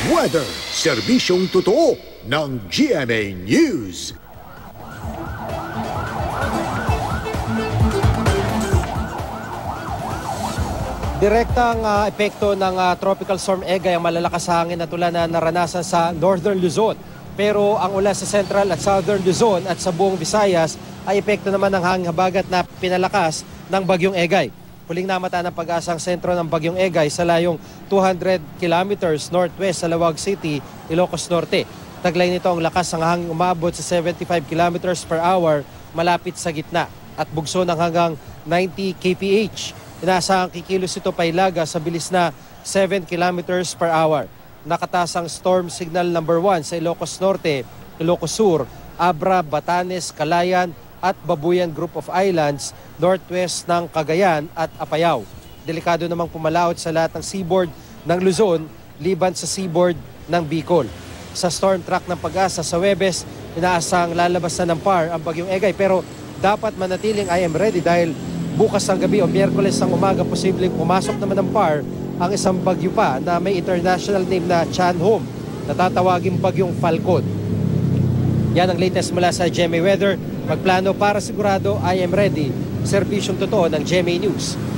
Weather, serbisyong totoo ng GMA News. Direktang epekto ng Tropical Storm Egay ang malalakas na hangin na tulad na naranasan sa Northern Luzon. Pero ang ulan sa Central at Southern Luzon at sa buong Visayas ay epekto naman ng hangin habagat na pinalakas ng Bagyong Egay. Huling namata ng pag-asang sentro ng Bagyong Egay sa layong 200 kilometers northwest sa Lawag City, Ilocos Norte. Taglay nito ang lakas ng hangin umabot sa 75 kilometers per hour malapit sa gitna at bugso ng hanggang 90 kph. Inaasahang kikilos ito pa ilaga sa bilis na 7 kilometers per hour. Nakatasang storm signal number 1 sa Ilocos Norte, Ilocos Sur, Abra, Batanes, Calayan at Babuyan Group of Islands, northwest ng Cagayan at Apayao. Delikado namang pumalaot sa lahat ng seaboard ng Luzon, liban sa seaboard ng Bicol. Sa storm track ng Pag-asa sa Huwebes, inaasahang lalabas na ng PAR ang Bagyong Egay pero dapat manatiling I am ready dahil bukas ng gabi o Miyerkules ng umaga posibleng pumasok naman ng PAR ang isang bagyo pa na may international name na Chanhom na tatawaging Bagyong Falcon. Yan ang latest mula sa GMA Weather. Magplano para sigurado I am ready. Serbisyong totoo ng GMA News.